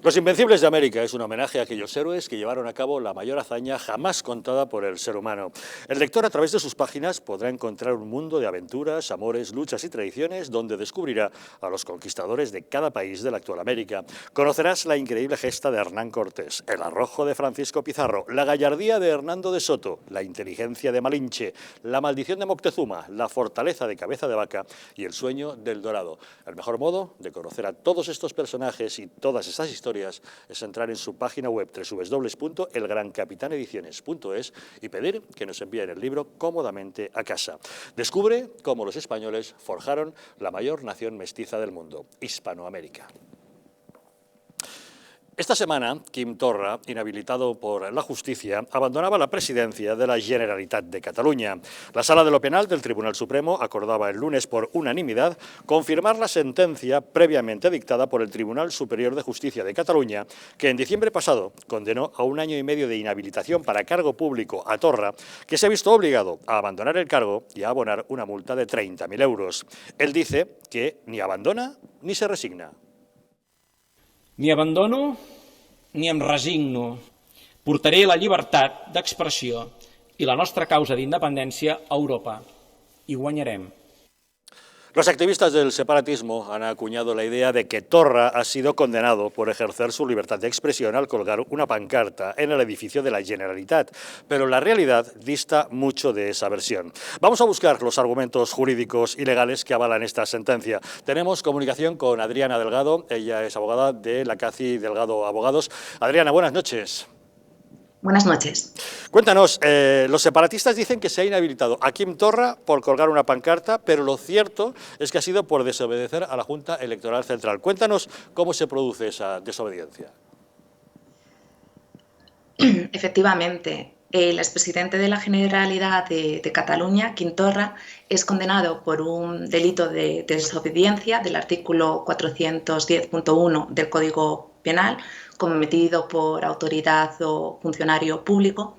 Los Invencibles de América es un homenaje a aquellos héroes que llevaron a cabo la mayor hazaña jamás contada por el ser humano. El lector, a través de sus páginas, podrá encontrar un mundo de aventuras, amores, luchas y tradiciones donde descubrirá a los conquistadores de cada país de la actual América. Conocerás la increíble gesta de Hernán Cortés, el arrojo de Francisco Pizarro, la gallardía de Hernando de Soto, la inteligencia de Malinche, la maldición de Moctezuma, la fortaleza de Cabeza de Vaca y el sueño del Dorado. El mejor modo de conocer a todos estos personajes y todas estas historias es entrar en su página web www.elgrancapitanediciones.es y pedir que nos envíen el libro cómodamente a casa. Descubre cómo los españoles forjaron la mayor nación mestiza del mundo, Hispanoamérica. Esta semana, Quim Torra, inhabilitado por la justicia, abandonaba la presidencia de la Generalitat de Cataluña. La Sala de lo Penal del Tribunal Supremo acordaba el lunes por unanimidad confirmar la sentencia previamente dictada por el Tribunal Superior de Justicia de Cataluña, que en diciembre pasado condenó a 1 año y medio de inhabilitación para cargo público a Torra, que se ha visto obligado a abandonar el cargo y a abonar una multa de 30.000 euros. Él dice que ni abandona ni se resigna. Ni abandono ni em resigno. Portaré la llibertat d'expressió i la nostra causa d'independència a Europa. I guanyarem. Los activistas del separatismo han acuñado la idea de que Torra ha sido condenado por ejercer su libertad de expresión al colgar una pancarta en el edificio de la Generalitat, pero la realidad dista mucho de esa versión. Vamos a buscar los argumentos jurídicos y legales que avalan esta sentencia. Tenemos comunicación con Adriana Delgado, ella es abogada de la CACI Delgado Abogados. Adriana, buenas noches. Buenas noches. Cuéntanos, los separatistas dicen que se ha inhabilitado a Quim Torra por colgar una pancarta, pero lo cierto es que ha sido por desobedecer a la Junta Electoral Central. Cuéntanos cómo se produce esa desobediencia. Efectivamente, el expresidente de la Generalidad de Cataluña, Quim Torra, es condenado por un delito de desobediencia del artículo 410.1 del Código Penal, cometido por autoridad o funcionario público,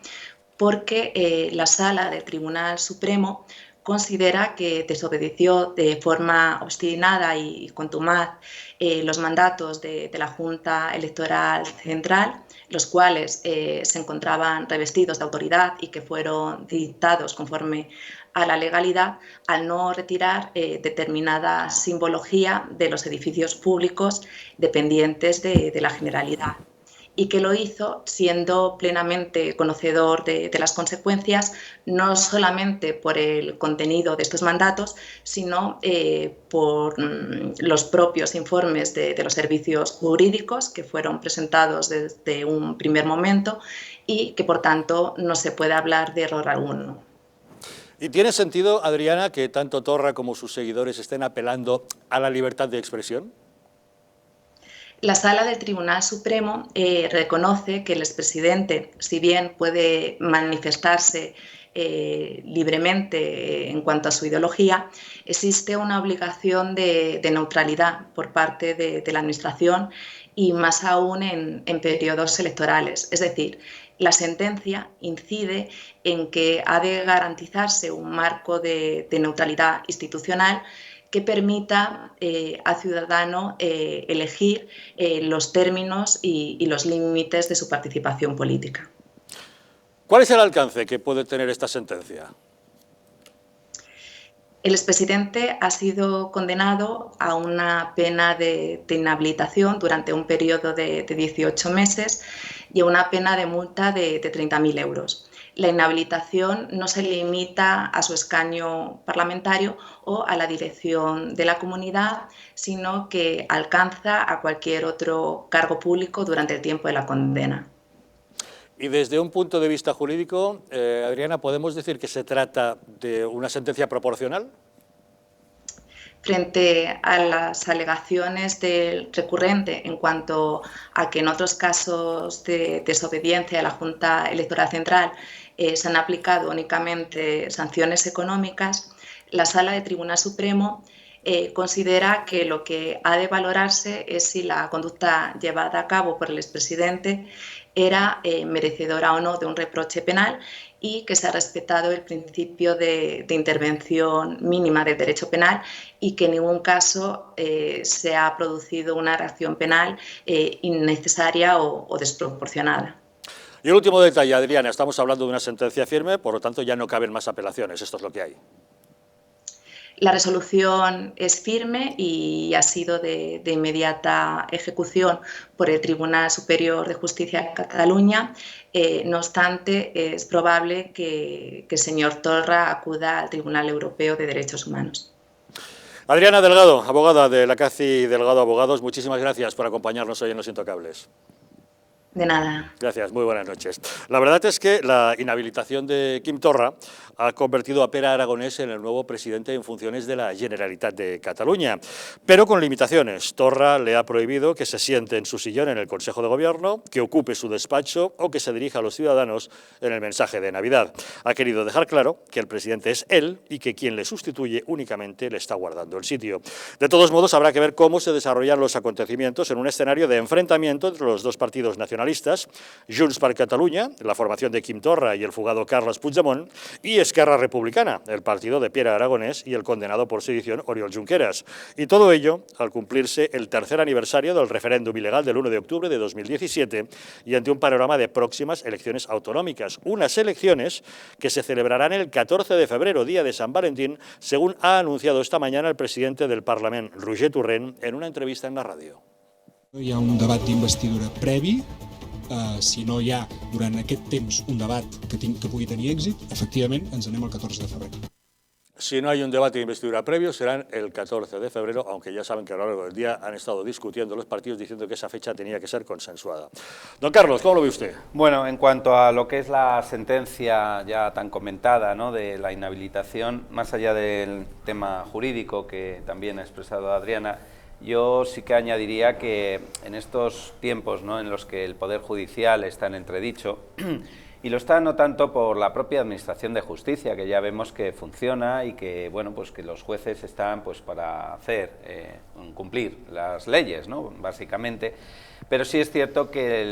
porque la Sala del Tribunal Supremo considera que desobedeció de forma obstinada y contumaz los mandatos de la Junta Electoral Central, los cuales se encontraban revestidos de autoridad y que fueron dictados conforme a la legalidad, al no retirar determinada simbología de los edificios públicos dependientes de la Generalidad, y que lo hizo siendo plenamente conocedor de las consecuencias, no solamente por el contenido de estos mandatos, sino por los propios informes de los servicios jurídicos que fueron presentados desde un primer momento y que, por tanto, no se puede hablar de error alguno. ¿Y tiene sentido, Adriana, que tanto Torra como sus seguidores estén apelando a la libertad de expresión? La Sala del Tribunal Supremo reconoce que el expresidente, si bien puede manifestarse libremente en cuanto a su ideología, existe una obligación de neutralidad por parte de la Administración y más aún en periodos electorales. Es decir, la sentencia incide en que ha de garantizarse un marco de neutralidad institucional que permita al ciudadano elegir los términos y los límites de su participación política. ¿Cuál es el alcance que puede tener esta sentencia? El expresidente ha sido condenado a una pena de inhabilitación durante un periodo de 18 meses y a una pena de multa de 30.000 euros. La inhabilitación no se limita a su escaño parlamentario o a la dirección de la comunidad, sino que alcanza a cualquier otro cargo público durante el tiempo de la condena. Y desde un punto de vista jurídico, Adriana, ¿podemos decir que se trata de una sentencia proporcional? Frente a las alegaciones del recurrente en cuanto a que en otros casos de desobediencia a la Junta Electoral Central se han aplicado únicamente sanciones económicas, la Sala del Tribunal Supremo considera que lo que ha de valorarse es si la conducta llevada a cabo por el expresidente era merecedora o no de un reproche penal y que se ha respetado el principio de intervención mínima del derecho penal y que en ningún caso se ha producido una reacción penal innecesaria o desproporcionada. Y el último detalle, Adriana, estamos hablando de una sentencia firme, por lo tanto ya no caben más apelaciones, esto es lo que hay. La resolución es firme y ha sido de inmediata ejecución por el Tribunal Superior de Justicia de Cataluña. No obstante, es probable que el señor Torra acuda al Tribunal Europeo de Derechos Humanos. Adriana Delgado, abogada de la CACI Delgado Abogados, muchísimas gracias por acompañarnos hoy en Los Intocables. De nada. Gracias, muy buenas noches. La verdad es que la inhabilitación de Quim Torra ha convertido a Pere Aragonès en el nuevo presidente en funciones de la Generalitat de Cataluña, pero con limitaciones. Torra le ha prohibido que se siente en su sillón en el Consejo de Gobierno, que ocupe su despacho o que se dirija a los ciudadanos en el mensaje de Navidad. Ha querido dejar claro que el presidente es él y que quien le sustituye únicamente le está guardando el sitio. De todos modos, habrá que ver cómo se desarrollan los acontecimientos en un escenario de enfrentamiento entre los dos partidos nacionalistas, Junts per Catalunya, la formación de Quim Torra y el fugado Carles Puigdemont, y Esquerra Republicana, el partido de Pere Aragonès y el condenado por sedición Oriol Junqueras. Y todo ello al cumplirse el tercer aniversario del referéndum ilegal del 1 de octubre de 2017 y ante un panorama de próximas elecciones autonómicas. Unas elecciones que se celebrarán el 14 de febrero, día de San Valentín, según ha anunciado esta mañana el presidente del Parlament, Roger Torrent, en una entrevista en la radio. Hi ha un debat d'investidura previ. Si no hi ha durant aquest temps un debat que pugui tenir èxit, efectivament ens anem al 14 de febrer. Si no hay un debate de investidura previo, serán el 14 de febrero, aunque ya saben que a lo largo del día han estado discutiendo los partidos diciendo que esa fecha tenía que ser consensuada. Don Carlos, ¿cómo lo ve usted? Bueno, en cuanto a lo que es la sentencia ya tan comentada, ¿no?, de la inhabilitación, más allá del tema jurídico que también ha expresado Adriana, yo sí que añadiría que en estos tiempos, ¿no?, en los que el Poder Judicial está en entredicho, y lo está no tanto por la propia Administración de Justicia, que ya vemos que funciona y que, bueno, pues que los jueces están pues para hacer, cumplir las leyes, ¿no?, básicamente, pero sí es cierto que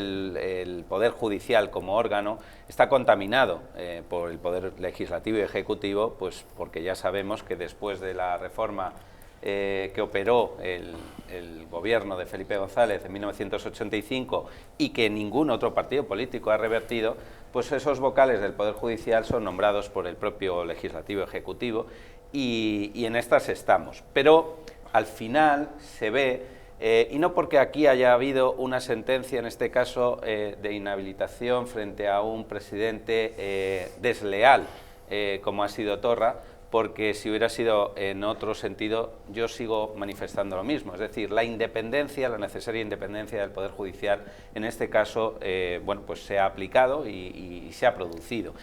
el Poder Judicial como órgano está contaminado por el Poder Legislativo y Ejecutivo, pues porque ya sabemos que después de la reforma que operó el gobierno de Felipe González en 1985 y que ningún otro partido político ha revertido, pues esos vocales del Poder Judicial son nombrados por el propio Legislativo Ejecutivo y en estas estamos. Pero al final se ve, y no porque aquí haya habido una sentencia, en este caso, de inhabilitación frente a un presidente desleal, como ha sido Torra, porque si hubiera sido en otro sentido, yo sigo manifestando lo mismo, es decir, la independencia, la necesaria independencia del Poder Judicial, en este caso, bueno, pues se ha aplicado y se ha producido.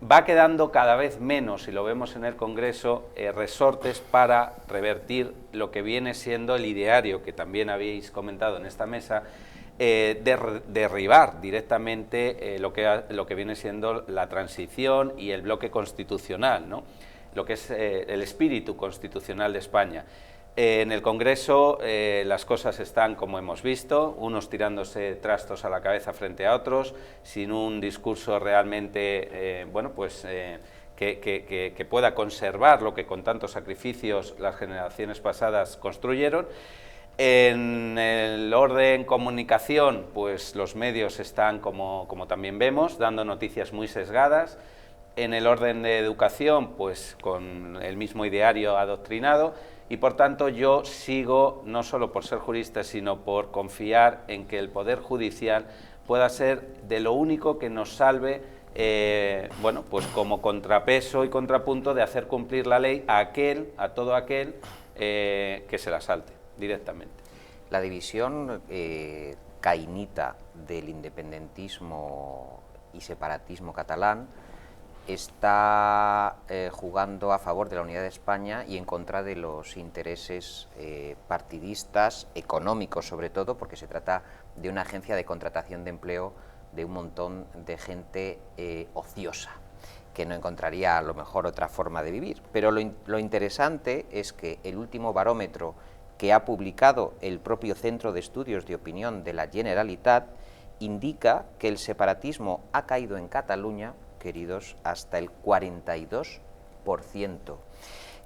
Va quedando cada vez menos, y lo vemos en el Congreso, resortes para revertir lo que viene siendo el ideario, que también habéis comentado en esta mesa, derribar directamente lo que viene siendo la transición y el bloque constitucional, ¿no?, lo que es el espíritu constitucional de España. En el Congreso las cosas están como hemos visto, unos tirándose trastos a la cabeza frente a otros, sin un discurso realmente bueno, pues, que pueda conservar lo que con tantos sacrificios las generaciones pasadas construyeron. En el orden comunicación, pues los medios están, como también vemos, dando noticias muy sesgadas. En el orden de educación, pues con el mismo ideario adoctrinado, y por tanto yo sigo, no solo por ser jurista, sino por confiar en que el Poder Judicial pueda ser de lo único que nos salve, bueno, pues como contrapeso y contrapunto de hacer cumplir la ley a todo aquel que se la salte directamente. La división cainita del independentismo y separatismo catalán está jugando a favor de la unidad de España y en contra de los intereses partidistas, económicos sobre todo, porque se trata de una agencia de contratación de empleo de un montón de gente ociosa. que no encontraría a lo mejor otra forma de vivir. Pero lo interesante es que el último barómetro que ha publicado el propio Centro de Estudios de Opinión de la Generalitat indica que el separatismo ha caído en Cataluña, queridos, hasta el 42%,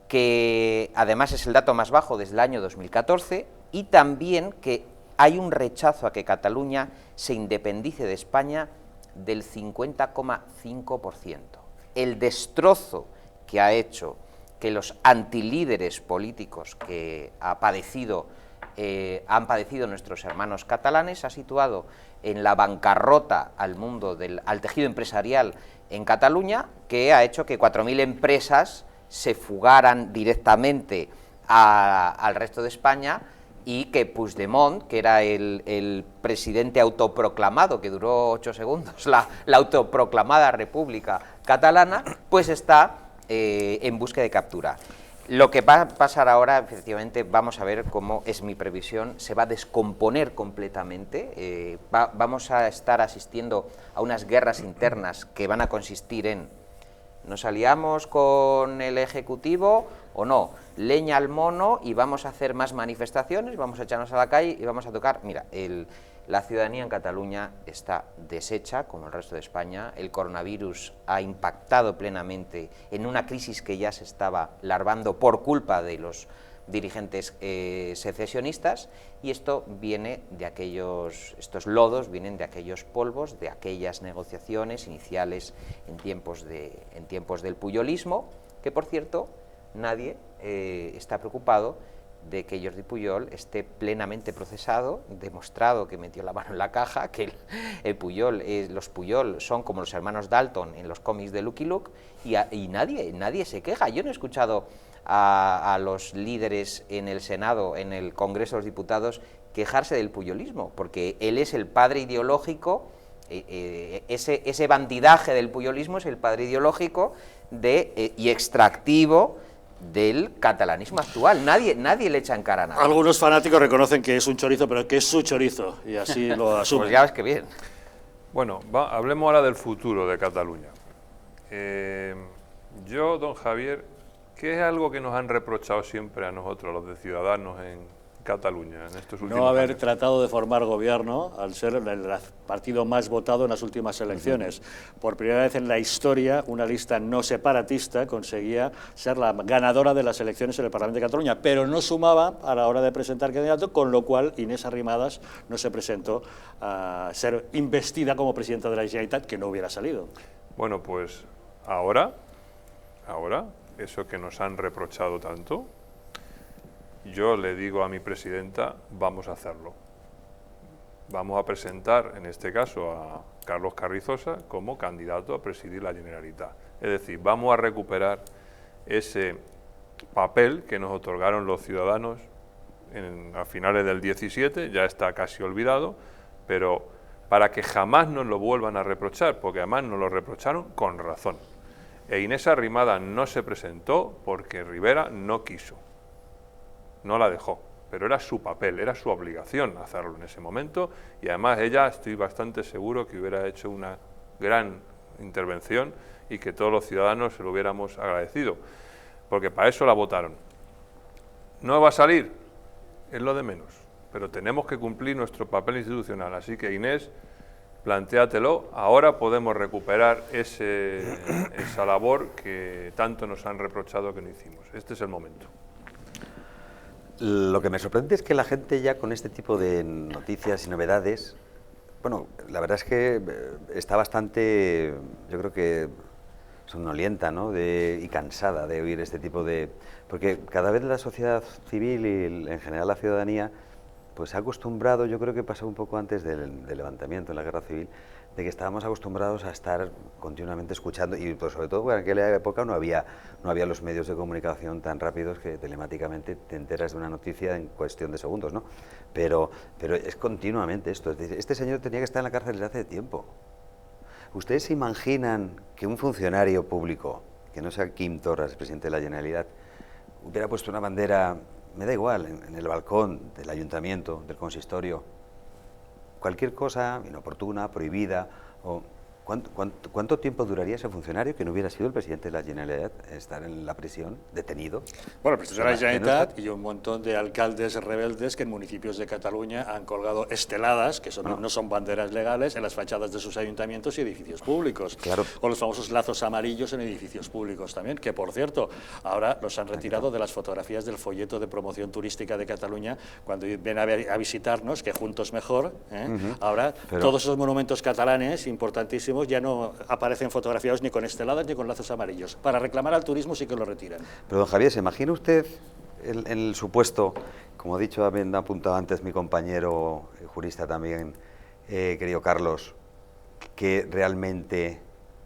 que además es el dato más bajo desde el año 2014, y también que hay un rechazo a que Cataluña se independice de España del 50,5%. El destrozo que ha hecho que los antilíderes políticos que han padecido nuestros hermanos catalanes ha situado en la bancarrota al tejido empresarial en Cataluña, que ha hecho que 4.000 empresas se fugaran directamente al resto de España, y que Puigdemont, que era el presidente autoproclamado, que duró 8 segundos, la autoproclamada República Catalana, pues está en búsqueda de captura. Lo que va a pasar ahora, efectivamente, vamos a ver cómo, es mi previsión, se va a descomponer completamente, vamos a estar asistiendo a unas guerras internas que van a consistir en: ¿nos aliamos con el Ejecutivo o no? Leña al mono y vamos a hacer más manifestaciones, vamos a echarnos a la calle y vamos a tocar. Mira, la ciudadanía en Cataluña está deshecha, como el resto de España. El coronavirus ha impactado plenamente en una crisis que ya se estaba larvando por culpa de los dirigentes secesionistas, y esto viene de estos lodos vienen de aquellos polvos, de aquellas negociaciones iniciales en tiempos del puyolismo, que por cierto nadie está preocupado de que Jordi Pujol esté plenamente procesado, demostrado que metió la mano en la caja, que los Pujol son como los hermanos Dalton en los cómics de Lucky Luke, y nadie se queja. Yo no he escuchado a los líderes en el Senado, en el Congreso de los Diputados, quejarse del puyolismo, porque él es el padre ideológico, ese bandidaje del puyolismo es el padre ideológico y extractivo del catalanismo actual. Nadie le echa en cara a nada. Algunos fanáticos reconocen que es un chorizo, pero que es su chorizo, y así lo asumen. Pues ya ves que bien. Bueno, hablemos ahora del futuro de Cataluña. Yo, don Javier, ¿qué es algo que nos han reprochado siempre a nosotros, los de Ciudadanos, en Cataluña en estos últimos No haber años? tratado de formar gobierno al ser el partido más votado en las últimas elecciones. Por primera vez en la historia, una lista no separatista conseguía ser la ganadora de las elecciones en el Parlamento de Cataluña, pero no sumaba a la hora de presentar candidato, con lo cual Inés Arrimadas no se presentó a ser investida como presidenta de la Generalitat, que no hubiera salido. Bueno, pues ahora, eso que nos han reprochado tanto, yo le digo a mi presidenta, vamos a hacerlo. Vamos a presentar, en este caso, a Carlos Carrizosa como candidato a presidir la Generalitat. Es decir, vamos a recuperar ese papel que nos otorgaron los ciudadanos a finales del 17, ya está casi olvidado, pero para que jamás nos lo vuelvan a reprochar, porque además nos lo reprocharon con razón. E Inés Arrimadas no se presentó porque Rivera no quiso. No la dejó, pero era su papel, era su obligación hacerlo en ese momento, y además ella, estoy bastante seguro que hubiera hecho una gran intervención y que todos los ciudadanos se lo hubiéramos agradecido, porque para eso la votaron. ¿No va a salir? Es lo de menos, pero tenemos que cumplir nuestro papel institucional, así que Inés, plantéatelo, ahora podemos recuperar esa labor que tanto nos han reprochado que no hicimos. Este es el momento. Lo que me sorprende es que la gente ya con este tipo de noticias y novedades, bueno, la verdad es que está bastante, yo creo que somnolienta, ¿no? Y cansada de oír este tipo de... Porque cada vez la sociedad civil y en general la ciudadanía pues se ha acostumbrado, yo creo que pasó un poco antes del levantamiento en la guerra civil, de que estábamos acostumbrados a estar continuamente escuchando, y pues sobre todo en aquella época no había los medios de comunicación tan rápidos que telemáticamente te enteras de una noticia en cuestión de segundos, ¿no? Pero es continuamente esto. Es decir, este señor tenía que estar en la cárcel desde hace tiempo. ¿Ustedes se imaginan que un funcionario público, que no sea Quim Torra, presidente de la Generalitat, hubiera puesto una bandera, me da igual, en el balcón del ayuntamiento, del consistorio, cualquier cosa inoportuna, prohibida, o ¿Cuánto tiempo duraría ese funcionario que no hubiera sido el presidente de la Generalitat estar en la prisión, detenido? Bueno, el presidente de la Generalitat y un montón de alcaldes rebeldes que en municipios de Cataluña han colgado esteladas, que no son banderas legales, en las fachadas de sus ayuntamientos y edificios públicos. Claro. O los famosos lazos amarillos en edificios públicos también, que por cierto, ahora los han retirado de las fotografías del folleto de promoción turística de Cataluña cuando ven a visitarnos, que juntos mejor, ahora todos esos monumentos catalanes importantísimos ya no aparecen fotografiados ni con esteladas ni con lazos amarillos. Para reclamar al turismo sí que lo retiran. Pero don Javier, ¿se imagina usted el supuesto, como ha dicho, ha apuntado antes mi compañero jurista también, querido Carlos, que realmente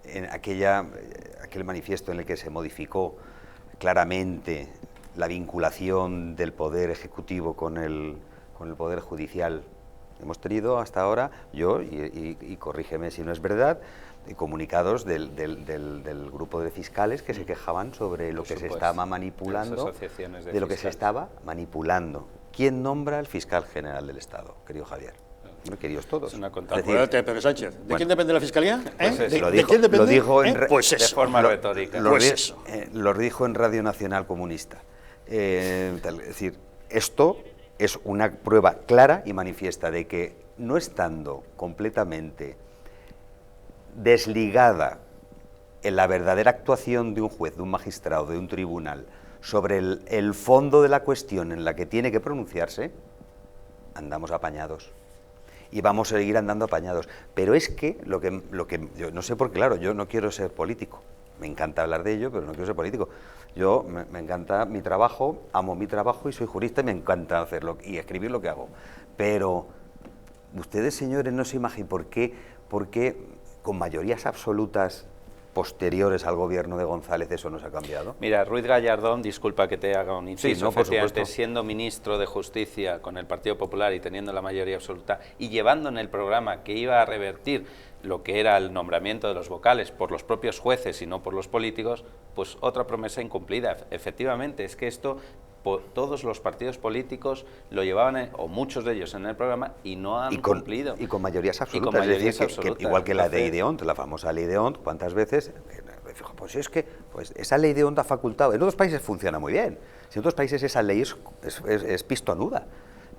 en aquel manifiesto en el que se modificó claramente la vinculación del Poder Ejecutivo con el Poder Judicial? Hemos tenido hasta ahora, y corrígeme si no es verdad, comunicados del grupo de fiscales que se quejaban sobre lo que se estaba manipulando, de lo que se estaba manipulando. ¿Quién nombra al fiscal general del Estado, querido Javier? Queridos todos. Es una Acuérdate, Pedro Sánchez. ¿De quién depende la Fiscalía? Pues ¿De quién depende? Lo dijo pues eso. De forma retórica. Lo dijo en Radio Nacional Comunista. Es decir, esto es una prueba clara y manifiesta de que, no estando completamente desligada en la verdadera actuación de un juez, de un magistrado, de un tribunal, sobre el fondo de la cuestión en la que tiene que pronunciarse, andamos apañados. Y vamos a seguir andando apañados. Pero es que lo que yo no sé por qué, claro, yo no quiero ser político. Me encanta hablar de ello, pero no quiero ser político. Yo me encanta mi trabajo, amo mi trabajo y soy jurista y me encanta hacerlo y escribir lo que hago. Pero ustedes, señores, no se imaginan por qué con mayorías absolutas posteriores al gobierno de González eso no se ha cambiado. Mira, Ruiz Gallardón, disculpa que te haga un inciso, sí, no, por supuesto, siendo ministro de Justicia con el Partido Popular y teniendo la mayoría absoluta y llevando en el programa que iba a revertir lo que era el nombramiento de los vocales por los propios jueces y no por los políticos, pues otra promesa incumplida. Efectivamente, es que esto todos los partidos políticos lo llevaban, o muchos de ellos, en el programa y no han cumplido. Y con mayorías absolutas. Es decir, que igual que la ley de Ont, la famosa ley de Ont, ¿cuántas veces? Pues es que esa ley de Ont ha facultado. En otros países funciona muy bien. Si en otros países esa ley es pistonuda.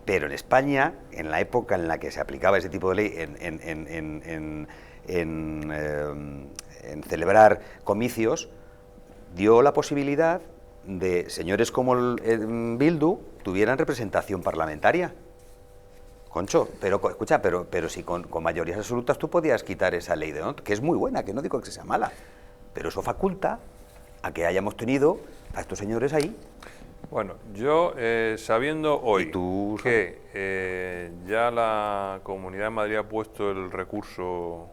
Pero en España, en la época en la que se aplicaba ese tipo de ley, en celebrar comicios, dio la posibilidad de señores como el Bildu tuvieran representación parlamentaria. Concho, pero escucha, pero si con mayorías absolutas tú podías quitar esa ley de Ont, que es muy buena, que no digo que sea mala, pero eso faculta a que hayamos tenido a estos señores ahí. Bueno, yo sabiendo hoy que ya la Comunidad de Madrid ha puesto el recurso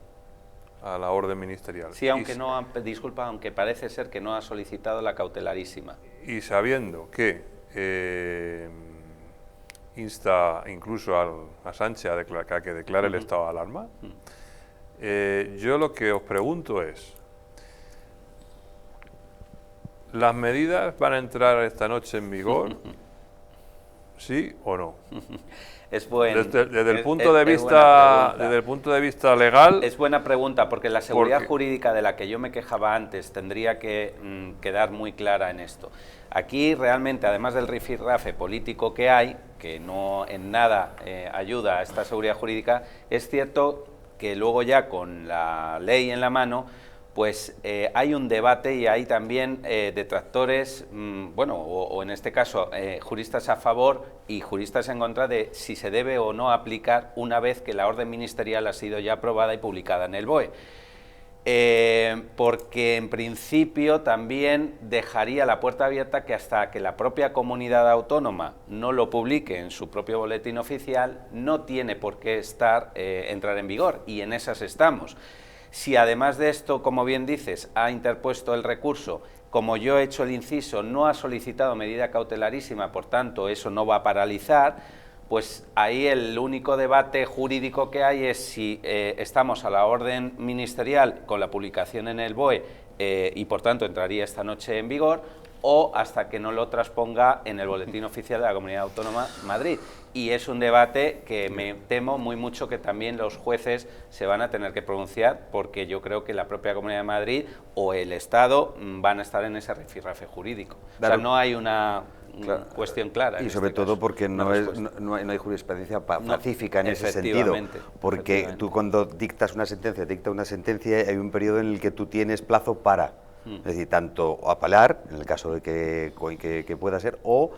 a la orden ministerial. Sí, aunque disculpa, aunque parece ser que no ha solicitado la cautelarísima. Y sabiendo que insta incluso a Sánchez a que declare el estado de alarma, yo lo que os pregunto es, ¿las medidas van a entrar esta noche en vigor? ¿Sí o no? Desde el punto de vista legal. Es buena pregunta, porque la seguridad jurídica de la que yo me quejaba antes tendría que quedar muy clara en esto. Aquí realmente, además del rifirrafe político que hay, que no en nada ayuda a esta seguridad jurídica, es cierto que luego ya con la ley en la mano, pues hay un debate y hay también detractores, bueno, o en este caso juristas a favor y juristas en contra de si se debe o no aplicar una vez que la orden ministerial ha sido ya aprobada y publicada en el BOE. Porque en principio también dejaría la puerta abierta que hasta que la propia comunidad autónoma no lo publique en su propio boletín oficial, no tiene por qué entrar en vigor, y en esas estamos. Si además de esto, como bien dices, ha interpuesto el recurso, como yo he hecho el inciso, no ha solicitado medida cautelarísima, por tanto eso no va a paralizar, pues ahí el único debate jurídico que hay es si estamos a la orden ministerial con la publicación en el BOE y por tanto entraría esta noche en vigor, o hasta que no lo transponga en el Boletín Oficial de la Comunidad Autónoma de Madrid. Y es un debate que me temo muy mucho que también los jueces se van a tener que pronunciar, porque yo creo que la propia Comunidad de Madrid o el Estado van a estar en ese rifirrafe jurídico. Claro. O sea, no hay una cuestión clara. Y sobre todo porque no hay jurisprudencia pacífica en ese sentido. Porque tú cuando dictas una sentencia, hay un periodo en el que tú tienes plazo para, es decir, tanto apelar, en el caso de que pueda ser, o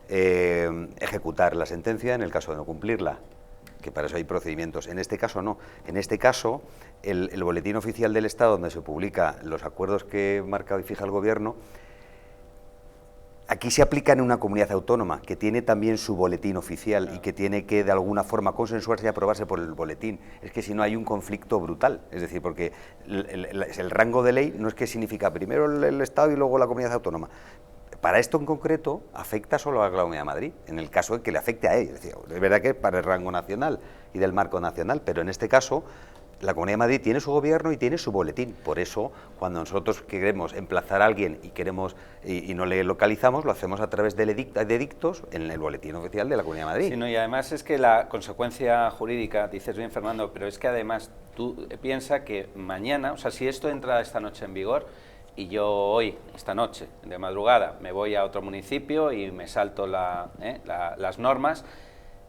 ejecutar la sentencia en el caso de no cumplirla, que para eso hay procedimientos. En este caso no. En este caso, el Boletín Oficial del Estado, donde se publican los acuerdos que marca y fija el Gobierno, aquí se aplica en una comunidad autónoma que tiene también su boletín oficial y que tiene que de alguna forma consensuarse y aprobarse por el boletín. Es que si no hay un conflicto brutal, es decir, porque el rango de ley no es que significa primero el Estado y luego la comunidad autónoma. Para esto en concreto afecta solo a la Comunidad de Madrid, en el caso de que le afecte a ella. Es decir, es verdad que para el rango nacional y del marco nacional, pero en este caso la Comunidad de Madrid tiene su gobierno y tiene su boletín. Por eso, cuando nosotros queremos emplazar a alguien y no le localizamos, lo hacemos a través de edictos en el boletín oficial de la Comunidad de Madrid. Sí, no, y además es que la consecuencia jurídica, dices bien, Fernando, pero es que además tú piensas que mañana, o sea, si esto entra esta noche en vigor y yo hoy, esta noche, de madrugada, me voy a otro municipio y me salto las normas,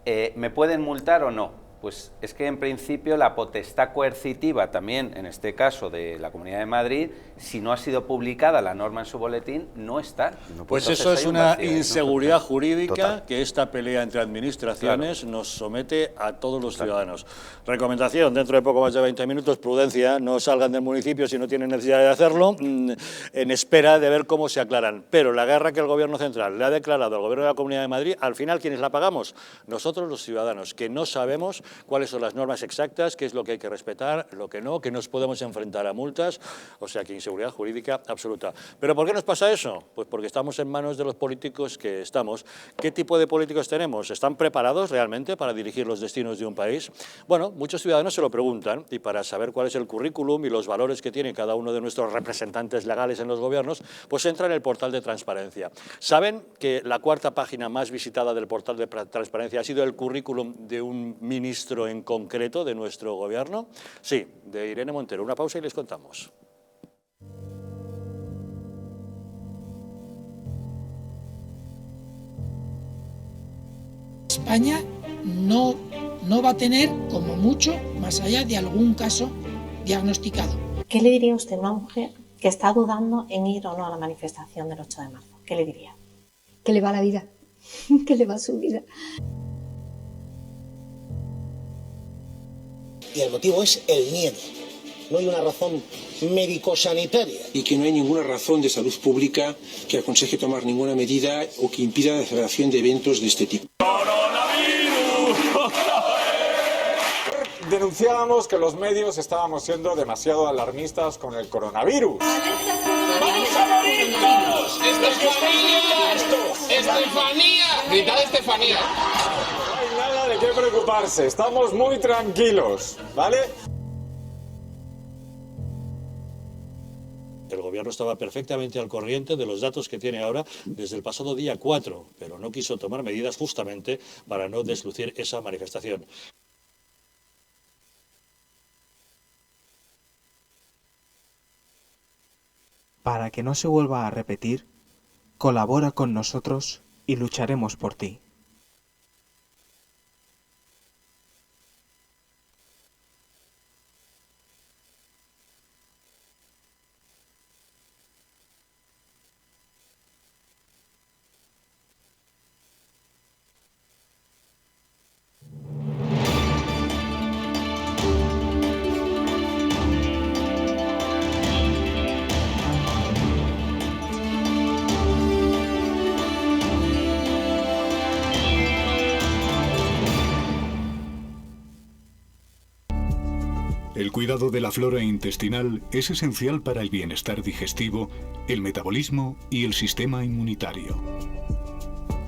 ¿me pueden multar o no? Pues es que en principio la potestad coercitiva también, en este caso de la Comunidad de Madrid, si no ha sido publicada la norma en su boletín, no está. Pues eso es una inseguridad jurídica que esta pelea entre administraciones nos somete a todos los ciudadanos. Recomendación, dentro de poco más de 20 minutos, prudencia, no salgan del municipio si no tienen necesidad de hacerlo, en espera de ver cómo se aclaran. Pero la guerra que el Gobierno central le ha declarado al Gobierno de la Comunidad de Madrid, al final, ¿quiénes la pagamos? Nosotros los ciudadanos, que no sabemos cuáles son las normas exactas, qué es lo que hay que respetar, lo que no, que nos podemos enfrentar a multas, o sea que inseguridad jurídica absoluta. ¿Pero por qué nos pasa eso? Pues porque estamos en manos de los políticos que estamos. ¿Qué tipo de políticos tenemos? ¿Están preparados realmente para dirigir los destinos de un país? Bueno, muchos ciudadanos se lo preguntan, y para saber cuál es el currículum y los valores que tiene cada uno de nuestros representantes legales en los gobiernos, pues entra en el portal de transparencia. ¿Saben que la cuarta página más visitada del portal de transparencia ha sido el currículum de un ministro en concreto de nuestro gobierno? Sí, de Irene Montero. Una pausa y les contamos. España no va a tener, como mucho, más allá de algún caso diagnosticado. ¿Qué le diría usted a una mujer que está dudando en ir o no a la manifestación del 8 de marzo? ¿Qué le diría? Que le va la vida, que le va su vida. Y el motivo es el miedo. No hay una razón médico-sanitaria. Y que no hay ninguna razón de salud pública que aconseje tomar ninguna medida o que impida la celebración de eventos de este tipo. Denunciábamos que los medios estábamos siendo demasiado alarmistas con el coronavirus. ¡Vamos a morir todos! ¡Estefanía! ¡Estefanía! ¡Gritad Estefanía! No hay nada de qué preocuparse, estamos muy tranquilos, ¿vale? El Gobierno estaba perfectamente al corriente de los datos que tiene ahora desde el pasado día 4, pero no quiso tomar medidas justamente para no deslucir esa manifestación. Para que no se vuelva a repetir, colabora con nosotros y lucharemos por ti. El cuidado de la flora intestinal es esencial para el bienestar digestivo, el metabolismo y el sistema inmunitario.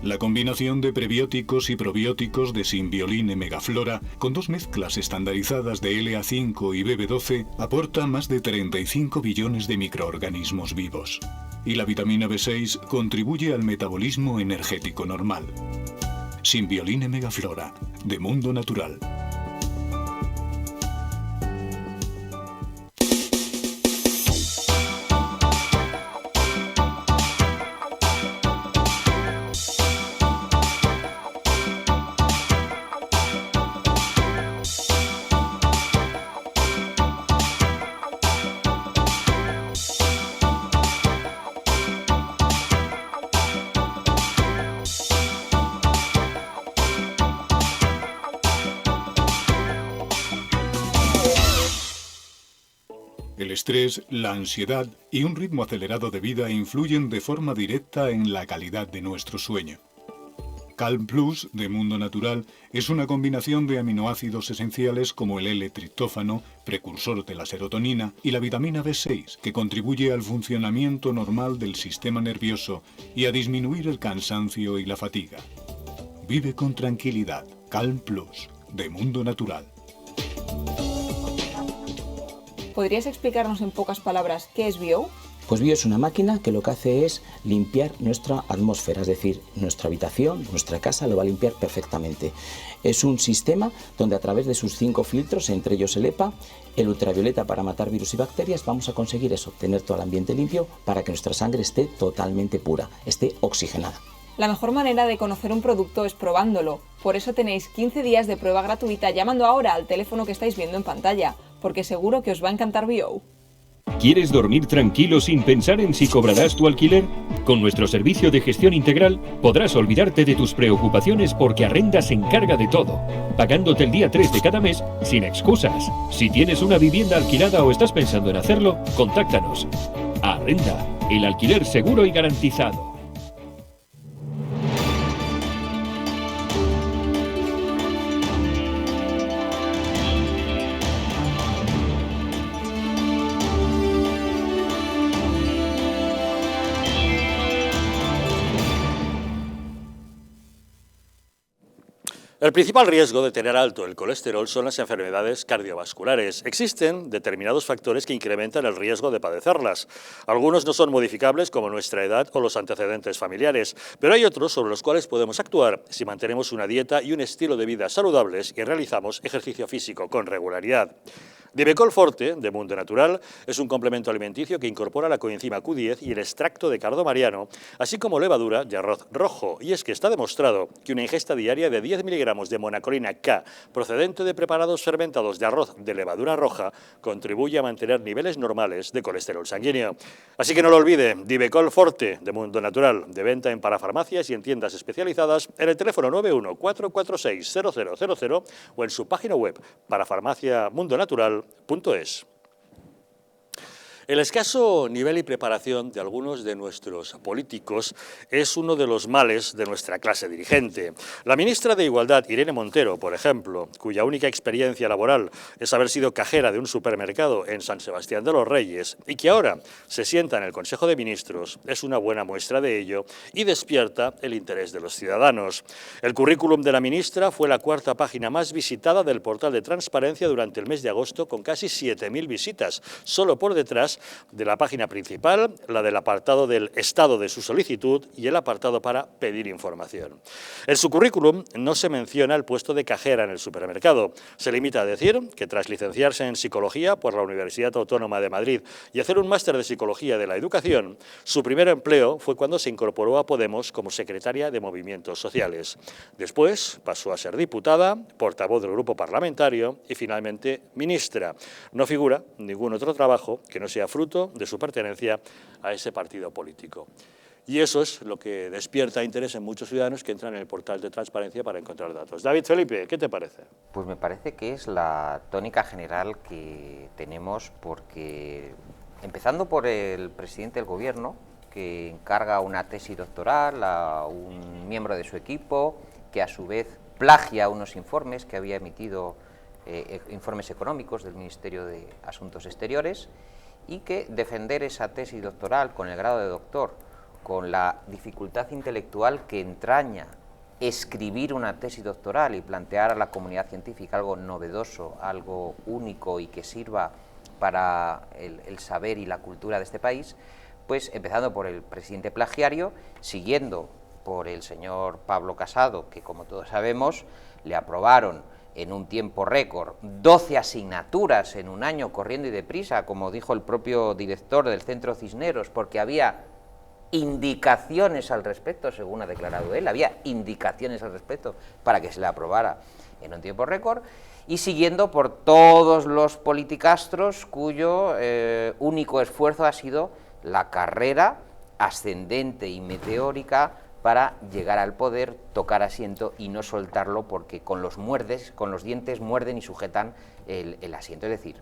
La combinación de prebióticos y probióticos de Symbiolin y Megaflora, con 2 mezclas estandarizadas de LA5 y BB12, aporta más de 35 billones de microorganismos vivos. y la vitamina B6 contribuye al metabolismo energético normal. Simbioline Megaflora, de Mundo Natural. El estrés, la ansiedad y un ritmo acelerado de vida influyen de forma directa en la calidad de nuestro sueño. Calm Plus, de Mundo Natural, es una combinación de aminoácidos esenciales como el L-triptófano, precursor de la serotonina, y la vitamina B6, que contribuye al funcionamiento normal del sistema nervioso y a disminuir el cansancio y la fatiga. Vive con tranquilidad. Calm Plus, de Mundo Natural. ¿Podrías explicarnos en pocas palabras qué es BIO? Pues BIO es una máquina que lo que hace es limpiar nuestra atmósfera, es decir, nuestra habitación, nuestra casa lo va a limpiar perfectamente. Es un sistema donde a través de sus 5 filtros, entre ellos el EPA, el ultravioleta para matar virus y bacterias, vamos a conseguir eso, tener todo el ambiente limpio para que nuestra sangre esté totalmente pura, esté oxigenada. La mejor manera de conocer un producto es probándolo. Por eso tenéis 15 días de prueba gratuita llamando ahora al teléfono que estáis viendo en pantalla, porque seguro que os va a encantar BIO. ¿Quieres dormir tranquilo sin pensar en si cobrarás tu alquiler? Con nuestro servicio de gestión integral podrás olvidarte de tus preocupaciones porque Arrenda se encarga de todo, pagándote el día 3 de cada mes sin excusas. Si tienes una vivienda alquilada o estás pensando en hacerlo, contáctanos. Arrenda, el alquiler seguro y garantizado. El principal riesgo de tener alto el colesterol son las enfermedades cardiovasculares. Existen determinados factores que incrementan el riesgo de padecerlas. Algunos no son modificables, como nuestra edad o los antecedentes familiares, pero hay otros sobre los cuales podemos actuar si mantenemos una dieta y un estilo de vida saludables y realizamos ejercicio físico con regularidad. Divecol Forte, de Mundo Natural, es un complemento alimenticio que incorpora la coenzima Q10 y el extracto de cardo mariano, así como levadura de arroz rojo. Y es que está demostrado que una ingesta diaria de 10 miligramos de monacolina K, procedente de preparados fermentados de arroz de levadura roja, contribuye a mantener niveles normales de colesterol sanguíneo. Así que no lo olvide, Divecol Forte, de Mundo Natural, de venta en parafarmacias y en tiendas especializadas, en el teléfono 91-446-0000 o en su página web parafarmaciamundonatural.es. El escaso nivel y preparación de algunos de nuestros políticos es uno de los males de nuestra clase dirigente. La ministra de Igualdad, Irene Montero, por ejemplo, cuya única experiencia laboral es haber sido cajera de un supermercado en San Sebastián de los Reyes y que ahora se sienta en el Consejo de Ministros, es una buena muestra de ello y despierta el interés de los ciudadanos. El currículum de la ministra fue la 4ª página más visitada del portal de transparencia durante el mes de agosto, con casi 7.000 visitas, solo por detrás de la página principal, la del apartado del estado de su solicitud y el apartado para pedir información. En su currículum no se menciona el puesto de cajera en el supermercado. Se limita a decir que tras licenciarse en Psicología por la Universidad Autónoma de Madrid y hacer un máster de Psicología de la Educación, su primer empleo fue cuando se incorporó a Podemos como secretaria de Movimientos Sociales. Después pasó a ser diputada, portavoz del grupo parlamentario y finalmente ministra. No figura ningún otro trabajo que no sea fruto de su pertenencia a ese partido político. Y eso es lo que despierta interés en muchos ciudadanos que entran en el portal de transparencia para encontrar datos. David Felipe, ¿qué te parece? Pues me parece que es la tónica general que tenemos, porque empezando por el presidente del gobierno, que encarga una tesis doctoral a un miembro de su equipo, que a su vez plagia unos informes que había emitido, informes económicos del Ministerio de Asuntos Exteriores, y que defender esa tesis doctoral con el grado de doctor, con la dificultad intelectual que entraña escribir una tesis doctoral y plantear a la comunidad científica algo novedoso, algo único y que sirva para el saber y la cultura de este país, pues empezando por el presidente plagiario, siguiendo por el señor Pablo Casado, que como todos sabemos, le aprobaron en un tiempo récord 12 asignaturas en un año, corriendo y deprisa, como dijo el propio director del Centro Cisneros, porque había indicaciones al respecto, según ha declarado él, había indicaciones al respecto para que se le aprobara en un tiempo récord, y siguiendo por todos los politicastros cuyo único esfuerzo ha sido la carrera ascendente y meteórica para llegar al poder, tocar asiento y no soltarlo, porque con los dientes muerden y sujetan el asiento. Es decir,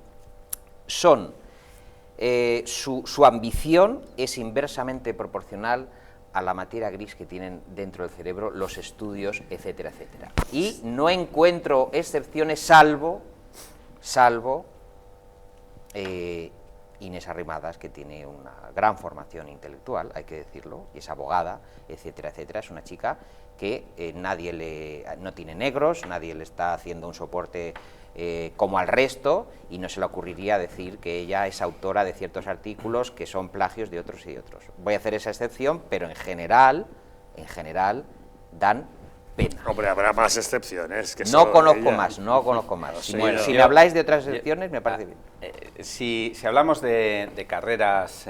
su ambición es inversamente proporcional a la materia gris que tienen dentro del cerebro, los estudios, etcétera, etcétera. Y no encuentro excepciones salvo Inés Arrimadas, que tiene una gran formación intelectual, hay que decirlo, y es abogada, etcétera, etcétera. Es una chica que no tiene negros, nadie le está haciendo un soporte como al resto, y no se le ocurriría decir que ella es autora de ciertos artículos que son plagios de otros y de otros. Voy a hacer esa excepción, pero en general dan pena. Hombre, habrá más excepciones. Que no conozco más. Si me habláis de otras excepciones, me parece bien. Si hablamos de carreras,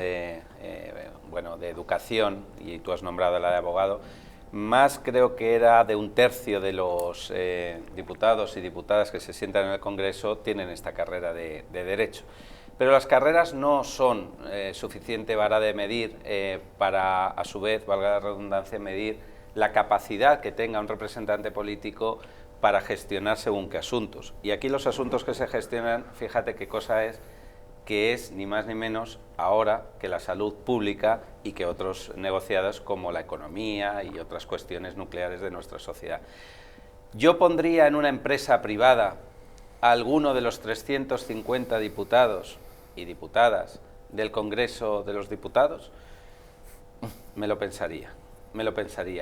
bueno, de educación, y tú has nombrado la de abogado, más creo que era de 1/3 de los diputados y diputadas que se sientan en el Congreso tienen esta carrera de Derecho. Pero las carreras no son suficiente vara de medir para, a su vez, valga la redundancia, medir la capacidad que tenga un representante político para gestionar según qué asuntos. Y aquí los asuntos que se gestionan, fíjate qué cosa es, que es ni más ni menos ahora que la salud pública y que otros negociados como la economía y otras cuestiones nucleares de nuestra sociedad. Yo pondría en una empresa privada a alguno de los 350 diputados y diputadas del Congreso de los Diputados, me lo pensaría.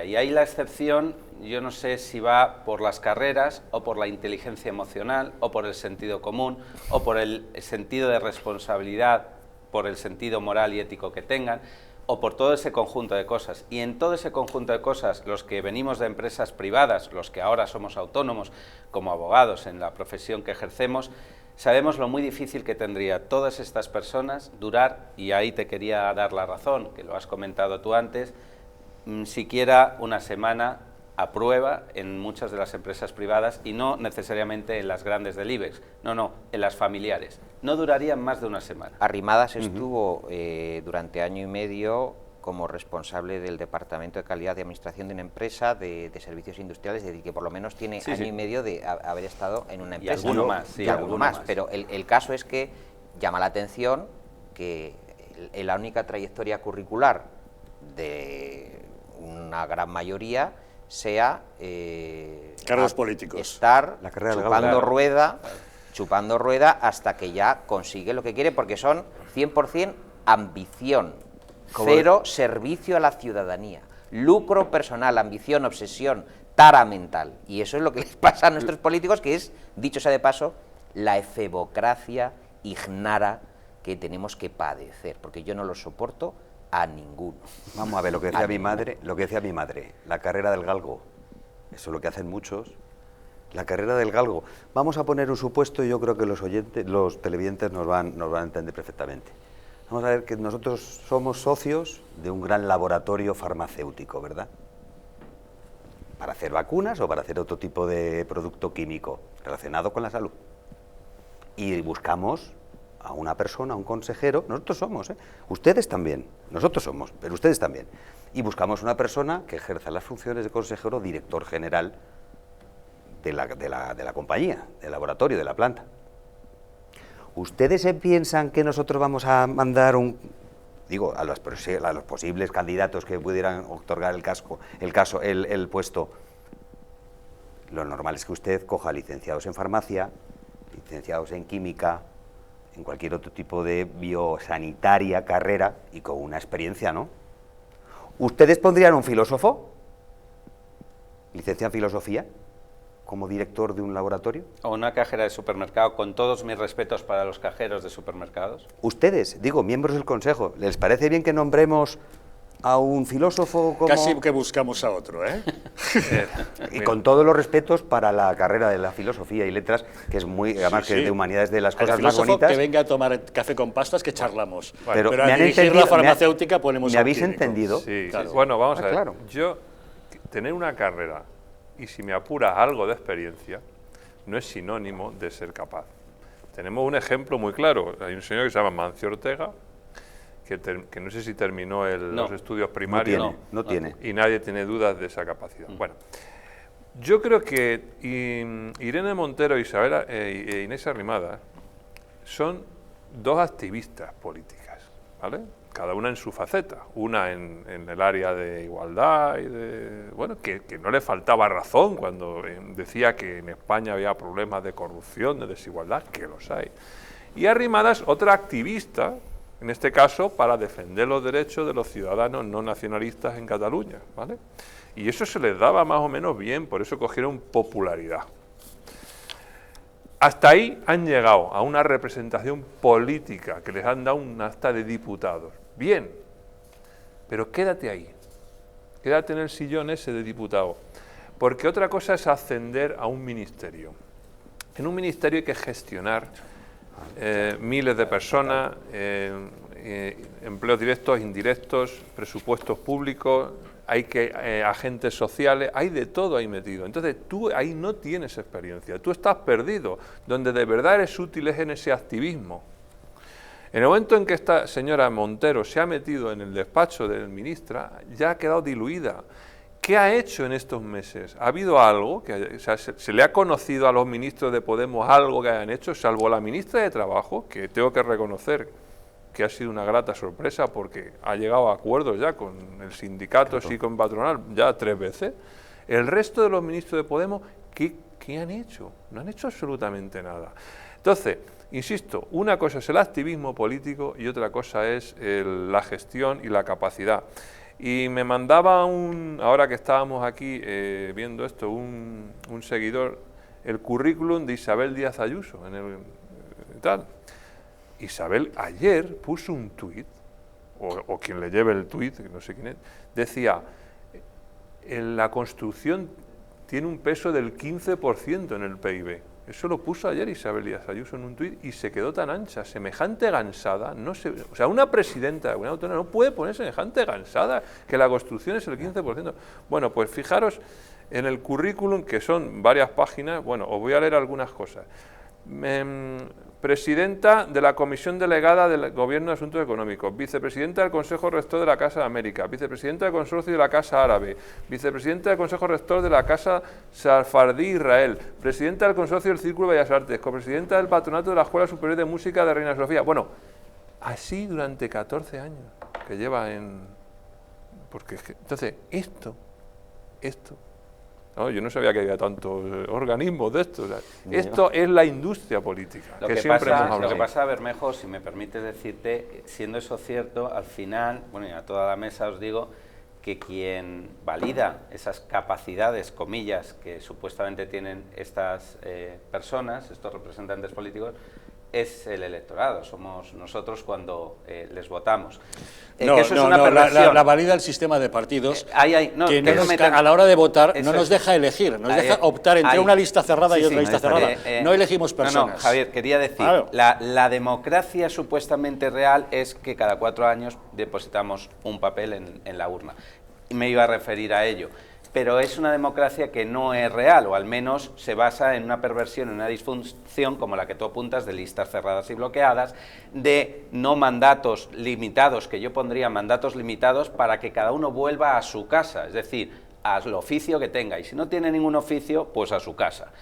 Y ahí la excepción, yo no sé si va por las carreras o por la inteligencia emocional o por el sentido común o por el sentido de responsabilidad, por el sentido moral y ético que tengan, o por todo ese conjunto de cosas. Y en todo ese conjunto de cosas, los que venimos de empresas privadas, los que ahora somos autónomos como abogados en la profesión que ejercemos, sabemos lo muy difícil que tendría todas estas personas durar, y ahí te quería dar la razón, que lo has comentado tú antes, siquiera una semana a prueba en muchas de las empresas privadas, y no necesariamente en las grandes del IBEX, no, en las familiares. No durarían más de una semana. Arrimadas estuvo durante año y medio como responsable del Departamento de Calidad de Administración de una empresa de servicios industriales, es decir, que por lo menos tiene año y medio de haber estado en una empresa. Y alguno más. Y alguno más. Pero el caso es que llama la atención que en la única trayectoria curricular de una gran mayoría sea cargos políticos, estar chupando rueda hasta que ya consigue lo que quiere, porque son 100% ambición, cero servicio a la ciudadanía, lucro personal, ambición, obsesión, tara mental. Y eso es lo que les pasa a nuestros políticos, que es, dicho sea de paso, la efebocracia ignara que tenemos que padecer, porque yo no lo soporto a ninguno. Vamos a ver lo que decía mi madre, la carrera del galgo. Eso es lo que hacen muchos. La carrera del galgo. Vamos a poner un supuesto y yo creo que los televidentes nos van a entender perfectamente. Vamos a ver que nosotros somos socios de un gran laboratorio farmacéutico, ¿verdad? Para hacer vacunas o para hacer otro tipo de producto químico relacionado con la salud. Y buscamos a una persona, a un consejero, nosotros somos, ustedes también, nosotros somos, pero ustedes también. Y buscamos una persona que ejerza las funciones de consejero director general de la compañía, del laboratorio, de la planta. ¿Ustedes se piensan que nosotros vamos a mandar a los posibles candidatos que pudieran otorgar el puesto? Lo normal es que usted coja licenciados en farmacia, licenciados en química, en cualquier otro tipo de biosanitaria carrera y con una experiencia, ¿no? ¿Ustedes pondrían un filósofo? ¿Licencia en filosofía? como director de un laboratorio? O una cajera de supermercado, con todos mis respetos para los cajeros de supermercados. Ustedes, digo, miembros del Consejo, ¿les parece bien que nombremos a un filósofo como...? Casi que buscamos a otro, ¿eh? Y con todos los respetos para la carrera de la filosofía y letras, que es muy, además que de humanidades de las cosas más bonitas. Que venga a tomar café con pastas que charlamos. Pero a dirigir la farmacéutica ponemos ¿Me habéis entendido? Sí, claro. Bueno, vamos a ver. Claro. Yo, tener una carrera y si me apuras algo de experiencia, no es sinónimo de ser capaz. Tenemos un ejemplo muy claro. Hay un señor que se llama Mancio Ortega, que no sé si terminó los estudios primarios. No tiene. Y nadie tiene dudas de esa capacidad. Bueno, yo creo que Irene Montero e Inés Arrimadas son dos activistas políticas, ¿vale? Cada una en su faceta, una en el área de igualdad y que no le faltaba razón cuando decía que en España había problemas de corrupción, de desigualdad, que los hay. Y Arrimadas, otra activista, en este caso, para defender los derechos de los ciudadanos no nacionalistas en Cataluña, ¿vale? Y eso se les daba más o menos bien, por eso cogieron popularidad. Hasta ahí han llegado a una representación política, que les han dado un acta de diputados. Bien, pero quédate ahí, quédate en el sillón ese de diputado, porque otra cosa es ascender a un ministerio. En un ministerio hay que gestionar miles de personas, empleos directos, indirectos, presupuestos públicos, hay agentes sociales, hay de todo ahí metido. Entonces tú ahí no tienes experiencia, tú estás perdido. Donde de verdad eres útil es en ese activismo. En el momento en que esta señora Montero se ha metido en el despacho del ministra, ya ha quedado diluida. ¿Qué ha hecho en estos meses? ¿Ha habido algo? ¿Se le ha conocido a los ministros de Podemos algo que hayan hecho? Salvo la ministra de Trabajo, que tengo que reconocer que ha sido una grata sorpresa porque ha llegado a acuerdos ya con el sindicato y con patronal ya 3 veces. El resto de los ministros de Podemos, ¿qué han hecho? No han hecho absolutamente nada. Entonces, insisto, una cosa es el activismo político y otra cosa es la gestión y la capacidad. Y me mandaba ahora que estábamos aquí viendo esto, un seguidor, el currículum de Isabel Díaz Ayuso, tal. Isabel ayer puso un tuit, o quien le lleve el tuit, que no sé quién es, decía, la construcción tiene un peso del 15% en el PIB. Eso lo puso ayer Isabel Díaz Ayuso en un tuit y se quedó tan ancha, semejante gansada. O sea, una presidenta de una autónoma no puede poner semejante gansada, que la construcción es el 15%. Bueno, pues fijaros en el currículum, que son varias páginas. Bueno, os voy a leer algunas cosas. Presidenta de la Comisión Delegada del Gobierno de Asuntos Económicos, vicepresidenta del Consejo Rector de la Casa de América, vicepresidenta del Consorcio de la Casa Árabe, vicepresidenta del Consejo Rector de la Casa Safardí Israel, presidenta del Consorcio del Círculo de Bellas Artes, copresidenta del Patronato de la Escuela Superior de Música de Reina Sofía. Bueno, así durante 14 años que lleva entonces, esto... No, yo no sabía que había tantos organismos de esto. O sea, esto es la industria política. Lo que pasa, Bermejo, si me permites decirte, siendo eso cierto, al final, bueno, y a toda la mesa os digo que quien valida esas capacidades, comillas, que supuestamente tienen estas personas, estos representantes políticos, es el electorado, somos nosotros cuando les votamos. La valida el sistema de partidos que a la hora de votar no nos deja elegir, nos deja optar entre una lista cerrada y otra lista cerrada. No elegimos personas. No, Javier, quería decir, claro. La democracia supuestamente real es que cada 4 años depositamos un papel en la urna. Me iba a referir a ello. Pero es una democracia que no es real, o al menos se basa en una perversión, en una disfunción, como la que tú apuntas, de listas cerradas y bloqueadas, de no mandatos limitados, que yo pondría mandatos limitados para que cada uno vuelva a su casa, es decir, al oficio que tenga, y si no tiene ningún oficio, pues a su casa.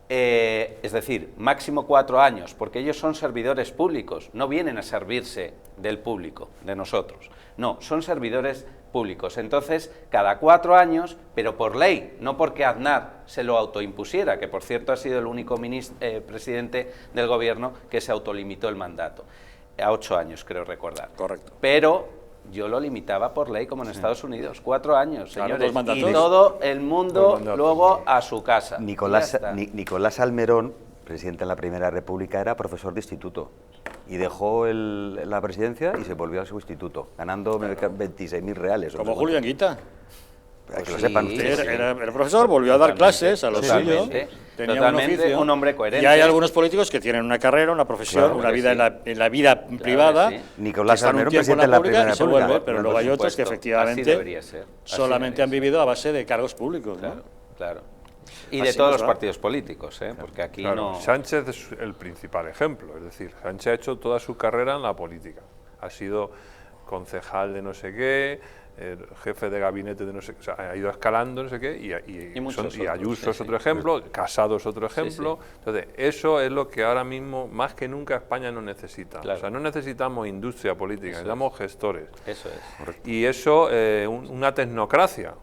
Es decir, máximo 4 años, porque ellos son servidores públicos, no vienen a servirse del público, de nosotros, no, son servidores públicos. Entonces, cada 4 años, pero por ley, no porque Aznar se lo autoimpusiera, que por cierto ha sido el único presidente del gobierno que se autolimitó el mandato, a 8 años creo recordar. Correcto. Pero yo lo limitaba por ley como en Estados Unidos, 4 años, Claro, señores, dos mandatos. y todo el mundo Dos mandatos. luego a su casa. Nicolás, Ya está. Nicolás Salmerón, presidente de la Primera República, era profesor de instituto y dejó la presidencia y se volvió a su instituto, ganando 26.000 reales. Como Julio Anguita. Para que lo sepan ustedes. Era profesor, volvió a dar clases a los suyos. Totalmente, Tenía totalmente, un oficio. un hombre coherente. Y hay algunos políticos que tienen una carrera, una profesión, Claro una que vida sí. en la vida privada. que sí. Nicolás que están un Salmerón, tiempo en presidente de la pública Primera y se República. vuelve, pero Por luego hay otros que supuesto, así efectivamente debería ser, así solamente debería han vivido a base de cargos públicos. ¿no? Claro, claro. Y Así de todos nos los va. partidos políticos, porque aquí Claro, no... Sánchez es el principal ejemplo, es decir, Sánchez ha hecho toda su carrera en la política. Ha sido concejal de no sé qué, jefe de gabinete de no sé qué, o sea, ha ido escalando no sé qué, y Ayuso es otro ejemplo, Casado es otro ejemplo. Entonces, eso es lo que ahora mismo, más que nunca, España no necesita. Claro. O sea, no necesitamos industria política, necesitamos gestores. Eso es. Y eso, una tecnocracia.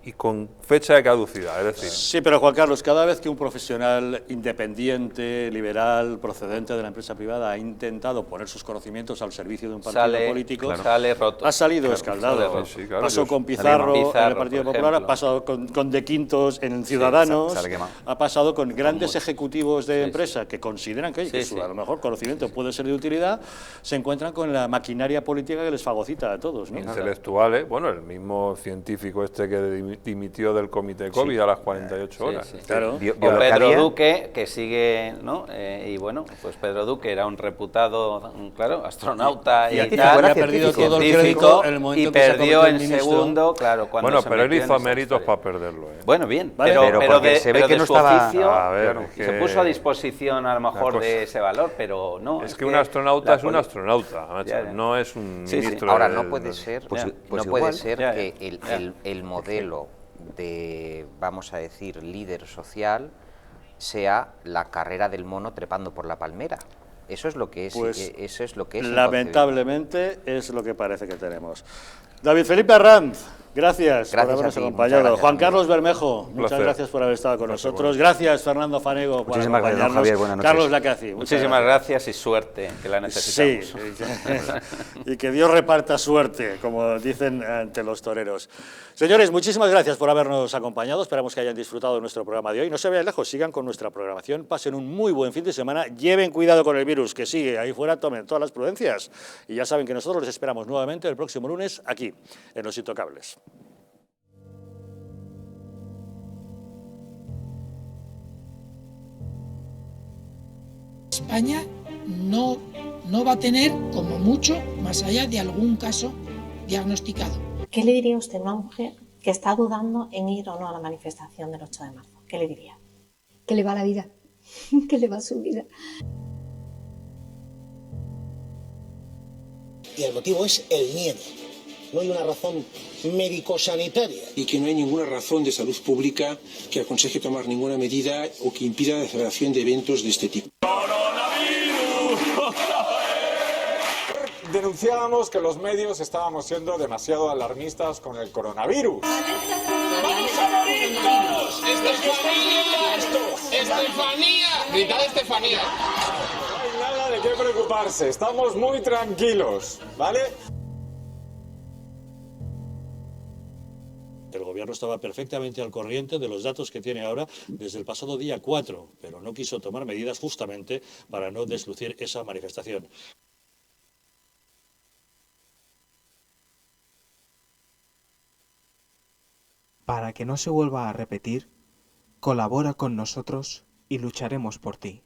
Y con fecha de caducidad, es decir... Sí, pero Juan Carlos, cada vez que un profesional independiente, liberal, procedente de la empresa privada ha intentado poner sus conocimientos al servicio de un partido político, sale roto. ha salido Claro, escaldado. sale roto. Sí, claro, Pasó con Pizarro, en el Partido por Popular, ha ejemplo. pasado con De Quintos en Ciudadanos, sale quemado. ha pasado con grandes ejecutivos de empresa que consideran que, oye, que Sí, a lo mejor conocimiento puede ser de utilidad, se encuentran con la maquinaria política que les fagocita a todos. ¿no? Intelectuales, bueno, el mismo científico este que dimitió del comité COVID a las 48 horas. Sí, sí. Claro. O Pedro Duque, que sigue, ¿no? Y bueno, pues Pedro Duque era un reputado, claro, astronauta y tal, ha perdido todo el científico, crédito en el momento y que se ha perdió convertido en en ministro. segundo, claro, cuando Bueno, se pero él metió en hizo esa méritos historia. para perderlo. Bueno, bien, Vale, pero porque se ve pero que de no su estaba... oficio, A ver, es se que- puso a disposición a lo mejor cosa- de ese valor, pero no. Es que un astronauta la es un poli- astronauta, macho, Ya, ya. no es un Sí, sí. ministro. Ahora, del- no puede ser, Pues- no pues puede igual. ser Ya, que ya. el modelo de, vamos a decir, líder social sea la carrera del mono trepando por la palmera. Eso es lo que es, Pues, eso es lo que es lamentablemente es lo que parece que tenemos. David Felipe Arranz, gracias por Gracias habernos a ti, muchas acompañado. gracias, Juan amigo. Carlos Bermejo, muchas placer. gracias por haber estado con Placer, nosotros. Gracias, Fernando Fanego, por Muchísimas gracias, don acompañarnos. Javier, buenas noches. Carlos Lacaci, muchas Muchísimas gracias y suerte, que la Sí, necesitamos. y que Dios reparta suerte, como dicen ante los toreros. Señores, muchísimas gracias por habernos acompañado. Esperamos que hayan disfrutado de nuestro programa de hoy. No se vayan lejos, sigan con nuestra programación. Pasen un muy buen fin de semana. Lleven cuidado con el virus que sigue ahí fuera. Tomen todas las prudencias. Y ya saben que nosotros les esperamos nuevamente el próximo lunes aquí, en Los Intocables. España no va a tener, como mucho, más allá de algún caso diagnosticado. ¿Qué le diría usted a una mujer que está dudando en ir o no a la manifestación del 8 de marzo? ¿Qué le diría? Que le va la vida, que le va su vida. Y el motivo es el miedo. No hay una razón médico-sanitaria. Y que no hay ninguna razón de salud pública que aconseje tomar ninguna medida o que impida la celebración de eventos de este tipo. Denunciábamos que los medios estábamos siendo demasiado alarmistas con el coronavirus. ¡Vamos a morir todos! ¡Estefanía! ¡Estefanía! Gritad Estefanía. No hay nada de qué preocuparse, estamos muy tranquilos, ¿vale? El gobierno estaba perfectamente al corriente de los datos que tiene ahora desde el pasado día 4, pero no quiso tomar medidas justamente para no deslucir esa manifestación. Para que no se vuelva a repetir, colabora con nosotros y lucharemos por ti.